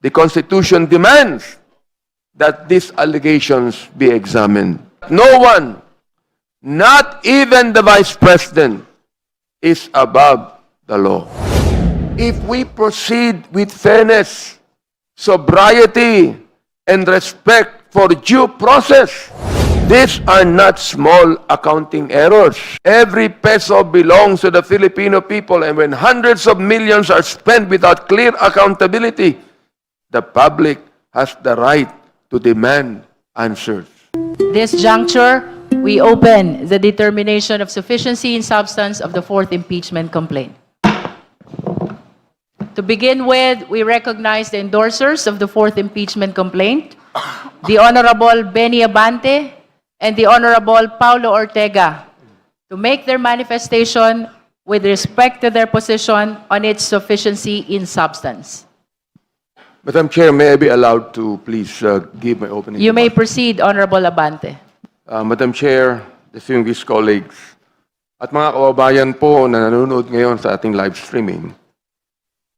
The Constitution demands that these allegations be examined. No one, not even the Vice President, is above the law. If we proceed with fairness, sobriety, and respect for due process, these are not small accounting errors. Every peso belongs to the Filipino people, and when hundreds of millions are spent without clear accountability, the public has the right to demand answers. This juncture, we open the determination of sufficiency in substance of the fourth impeachment complaint. To begin with, we recognize the endorsers of the fourth impeachment complaint, the Honorable Benny Abante and the Honorable Paulo Ortega, to make their manifestation with respect to their position on its sufficiency in substance. Madam Chair, may I be allowed to please give my opening You may remarks? proceed, Honorable Abante. Madam Chair, distinguished colleagues, at mga kababayan po na nanonood ngayon sa ating live streaming,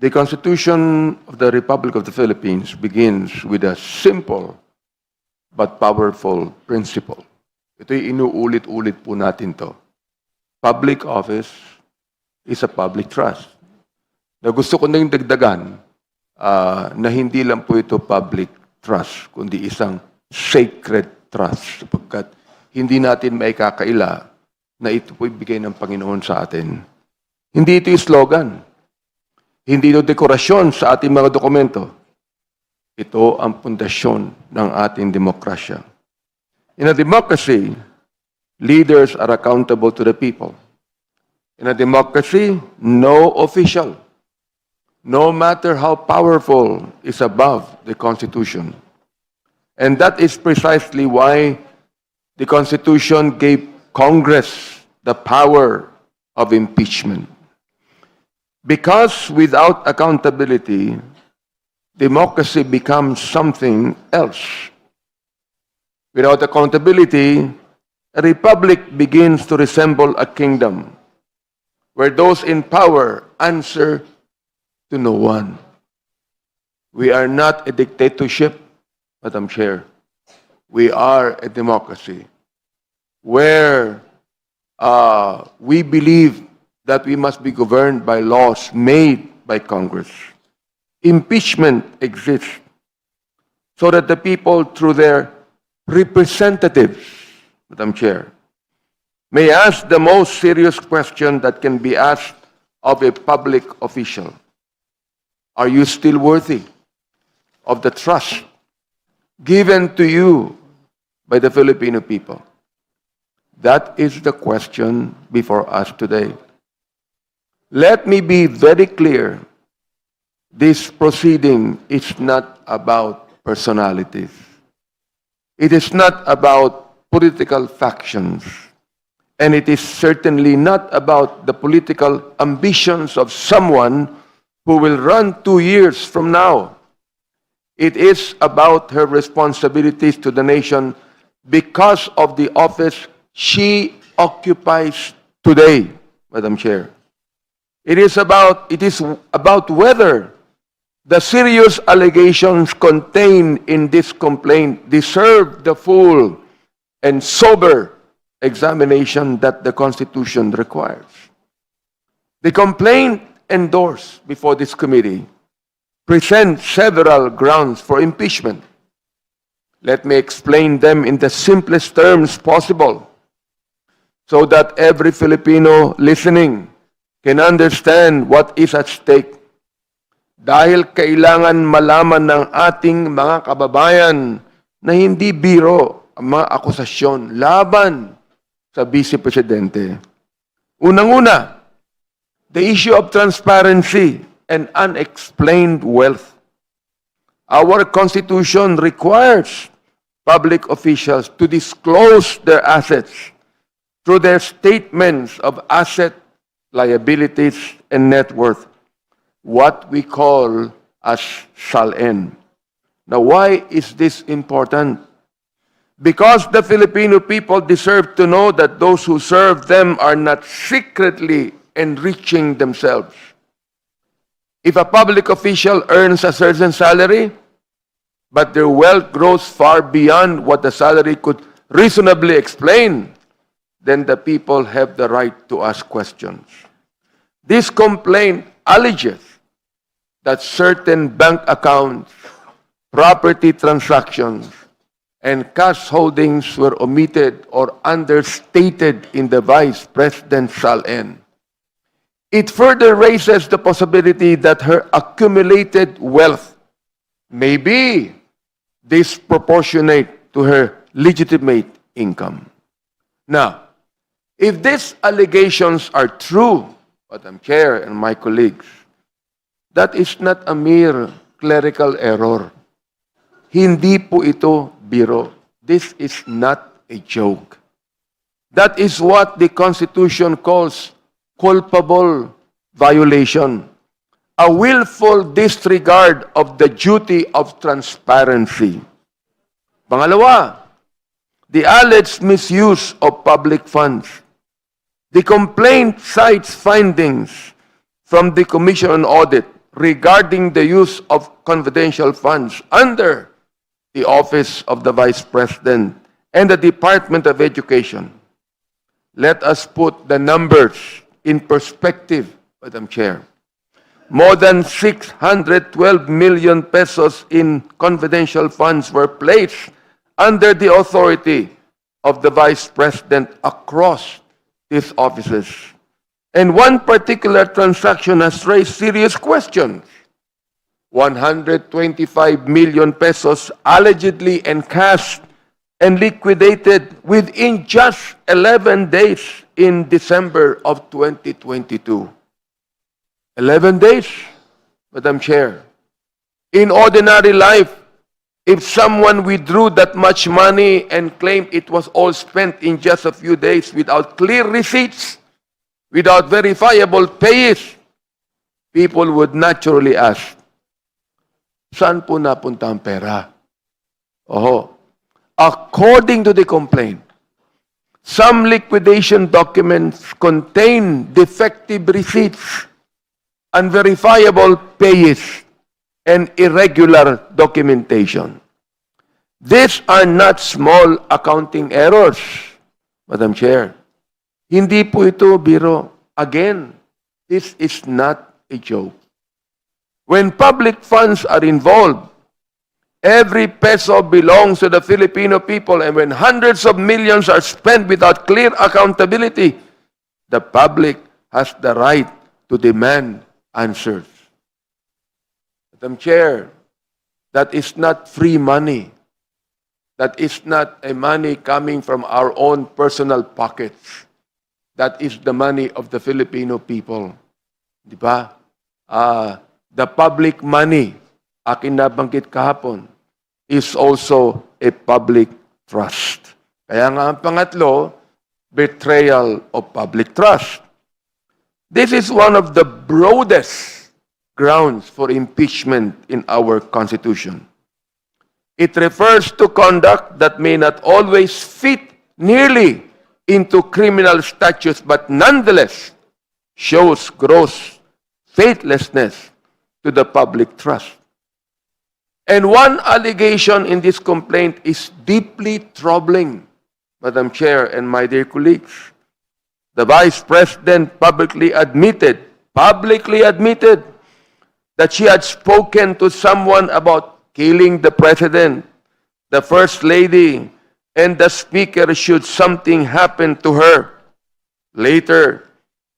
the Constitution of the Republic of the Philippines begins with a simple but powerful principle. Ito'y inuulit-ulit po natin to. Public office is a public trust. Na gusto ko nang dagdagan na hindi lang po ito public trust, kundi isang sacred trust, sapagkat hindi natin maikakaila na ito po ibigay ng Panginoon sa atin. Hindi ito yung slogan. Hindi ito dekorasyon sa ating mga dokumento. Ito ang pundasyon ng ating demokrasya. In a democracy, leaders are accountable to the people. In a democracy, no official, no matter how powerful, is above the Constitution. And that is precisely why the Constitution gave Congress the power of impeachment. Because without accountability, democracy becomes something else. Without accountability, a republic begins to resemble a kingdom, where those in power answer to no one. We are not a dictatorship, Madam Chair. We are a democracy where we believe that we must be governed by laws made by Congress. Impeachment exists so that the people, through their representatives, Madam Chair, may ask the most serious question that can be asked of a public official. Are you still worthy of the trust given to you by the Filipino people? That is the question before us today. Let me be very clear. This proceeding is not about personalities. It is not about political factions. And it is certainly not about the political ambitions of someone who will run 2 years from now. It is about her responsibilities to the nation because of the office she occupies today, Madam Chair. It is about whether the serious allegations contained in this complaint deserve the full and sober examination that the Constitution requires. The complaint endorsed before this committee presents several grounds for impeachment. Let me explain them in the simplest terms possible so that every Filipino listening can understand what is at stake. Dahil kailangan malaman ng ating mga kababayan na hindi biro ang mga akusasyon laban sa Vice Presidente. Unang-una, the issue of transparency and unexplained wealth. Our Constitution requires public officials to disclose their assets through their statements of asset, liabilities, and net worth, what we call as SALN. Now, why is this important? Because the Filipino people deserve to know that those who serve them are not secretly enriching themselves. If a public official earns a certain salary, but their wealth grows far beyond what the salary could reasonably explain, then the people have the right to ask questions. This complaint alleges that certain bank accounts, property transactions, and cash holdings were omitted or understated in the Vice President's SALN. It further raises the possibility that her accumulated wealth may be disproportionate to her legitimate income. Now, if these allegations are true, Madam Chair and my colleagues, that is not a mere clerical error. Hindi po ito biro. This is not a joke. That is what the Constitution calls culpable violation, a willful disregard of the duty of transparency. Pangalawa, the alleged misuse of public funds. The complaint cites findings from the Commission on Audit regarding the use of confidential funds under the Office of the Vice President and the Department of Education. Let us put the numbers in perspective, Madam Chair. More than 612 million pesos in confidential funds were placed under the authority of the Vice President across these offices. And one particular transaction has raised serious questions. 125 million pesos allegedly encashed and liquidated within just 11 days in December of 2022. 11 days, Madam Chair. In ordinary life, if someone withdrew that much money and claimed it was all spent in just a few days without clear receipts, without verifiable pays, people would naturally ask, saan po napunta ang pera? According to the complaint, some liquidation documents contain defective receipts, unverifiable pays, and irregular documentation. These are not small accounting errors, Madam Chair. Hindi po ito biro. Again, this is not a joke. When public funds are involved, every peso belongs to the Filipino people, and when hundreds of millions are spent without clear accountability, the public has the right to demand answers. Madam Chair, that is not free money. That is not a money coming from our own personal pockets. That is the money of the Filipino people. Di ba? The public money, akin nabanggit kahapon, is also a public trust. Kaya nga ang pangatlo, betrayal of public trust. This is one of the broadest grounds for impeachment in our Constitution. It refers to conduct that may not always fit nearly into criminal statutes, but nonetheless shows gross faithlessness to the public trust. And one allegation in this complaint is deeply troubling, Madam Chair and my dear colleagues. The Vice President publicly admitted that she had spoken to someone about killing the President, the First Lady, and the Speaker should something happen to her. Later,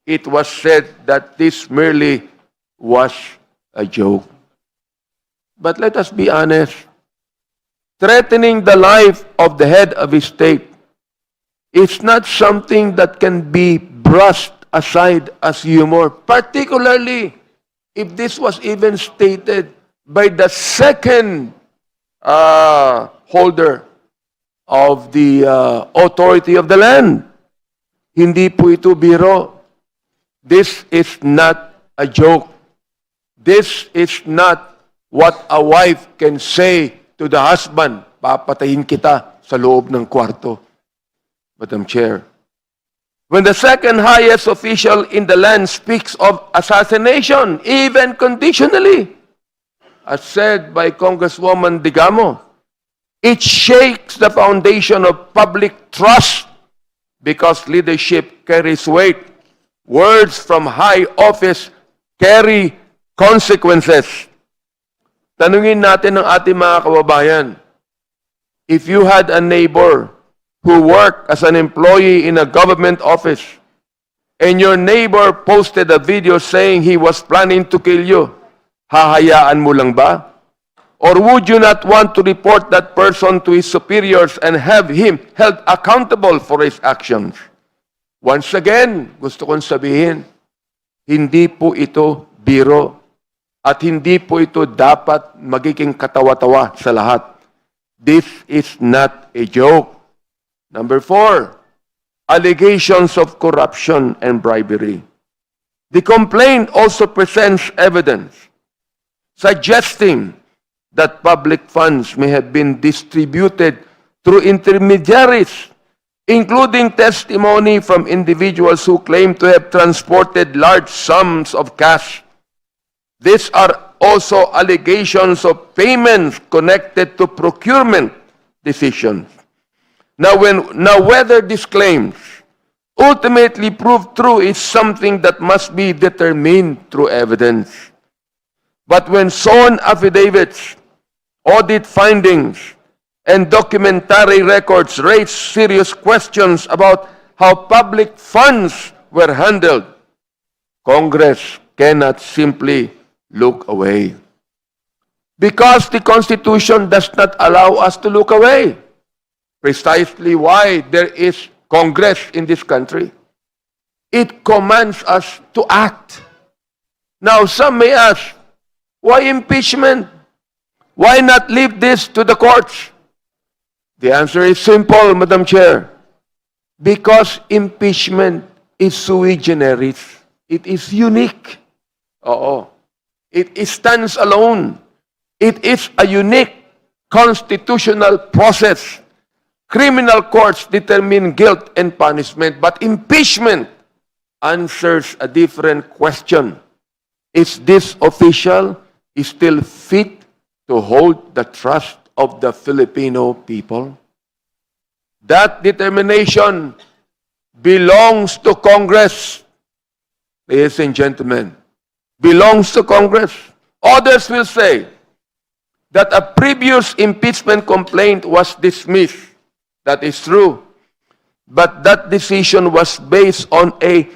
it was said that this merely was a joke. But let us be honest. Threatening the life of the head of a state is not something that can be brushed aside as humor, particularly if this was even stated by the second holder of the authority of the land. Hindi po ito biro. This is not a joke. This is not what a wife can say to the husband, papatayin kita sa loob ng kwarto. Madam Chair, when the second highest official in the land speaks of assassination, even conditionally, as said by Congresswoman Digamo, it shakes the foundation of public trust because leadership carries weight. Words from high office carry consequences. Tanungin natin ng ating mga kababayan, if you had a neighbor who worked as an employee in a government office and your neighbor posted a video saying he was planning to kill you, hahayaan mo lang ba? Or would you not want to report that person to his superiors and have him held accountable for his actions? Once again, gusto kong sabihin, hindi po ito biro at hindi po ito dapat magiging katawa-tawa sa lahat. This is not a joke. Number 4, allegations of corruption and bribery. The complaint also presents evidence suggesting that public funds may have been distributed through intermediaries, including testimony from individuals who claim to have transported large sums of cash. These are also allegations of payments connected to procurement decisions. Now, whether these claims ultimately prove true is something that must be determined through evidence. But when sworn affidavits, audit findings, and documentary records raise serious questions about how public funds were handled, Congress cannot simply look away. Because the Constitution does not allow us to look away. Precisely why there is Congress in this country. It commands us to act. Now, some may ask, why impeachment? Why not leave this to the courts? The answer is simple, Madam Chair. Because impeachment is sui generis. It is unique. It stands alone. It is a unique constitutional process. Criminal courts determine guilt and punishment, but impeachment answers a different question. Is this official still fit to hold the trust of the Filipino people? That determination belongs to Congress. Ladies and gentlemen, belongs to Congress. Others will say that a previous impeachment complaint was dismissed. That is true. But that decision was based on a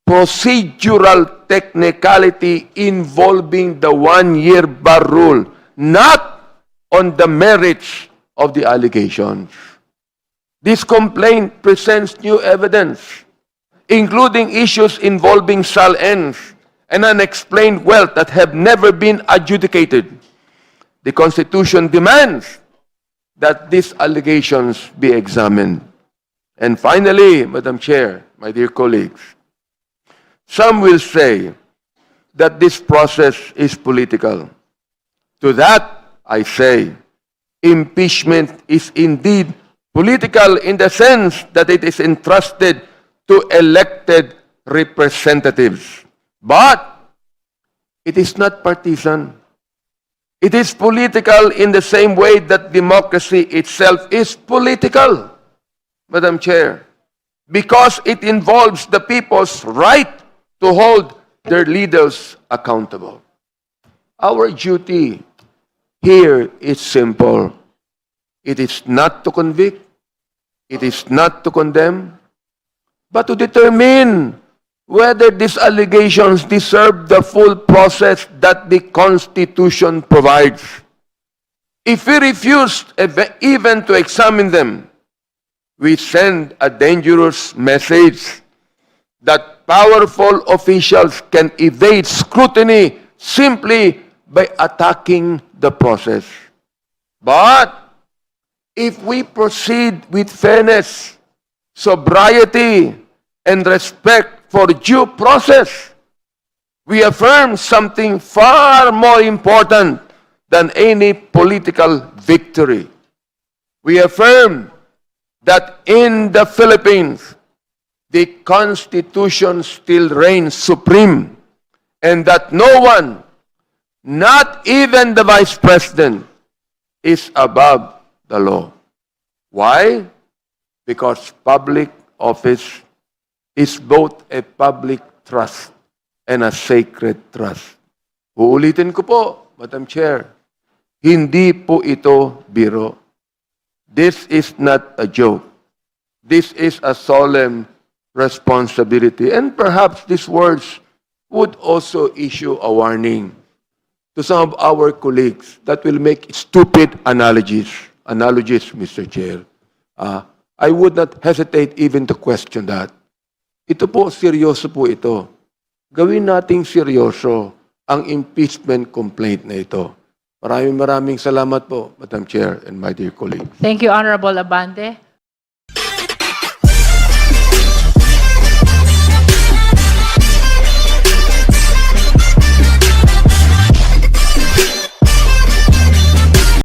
procedural technicality involving the one-year bar rule, not on the merits of the allegations. This complaint presents new evidence, including issues involving SALNs and unexplained wealth that have never been adjudicated. The Constitution demands that these allegations be examined. And finally, Madam Chair, my dear colleagues, some will say that this process is political. To that, I say, impeachment is indeed political in the sense that it is entrusted to elected representatives. But it is not partisan. It is political in the same way that democracy itself is political, Madam Chair, because it involves the people's right to hold their leaders accountable. Our duty here is simple. It is not to convict, it is not to condemn, but to determine whether these allegations deserve the full process that the Constitution provides. If we refuse even to examine them, we send a dangerous message that powerful officials can evade scrutiny simply by attacking the process. But if we proceed with fairness, sobriety, and respect for due process, we affirm something far more important than any political victory. We affirm that in the Philippines, the Constitution still reigns supreme and that no one, not even the Vice President, is above the law. Why? Because public office is both a public trust and a sacred trust. Uulitin ko po, Madam Chair, hindi po ito biro. This is not a joke. This is a solemn responsibility. And perhaps these words would also issue a warning to some of our colleagues that will make stupid analogies, Mr. Chair. I would not hesitate even to question that. Ito po, seryoso po ito. Gawin nating seryoso ang impeachment complaint na ito. Maraming salamat po, Madam Chair and my dear colleagues. Thank you, Honorable Abante.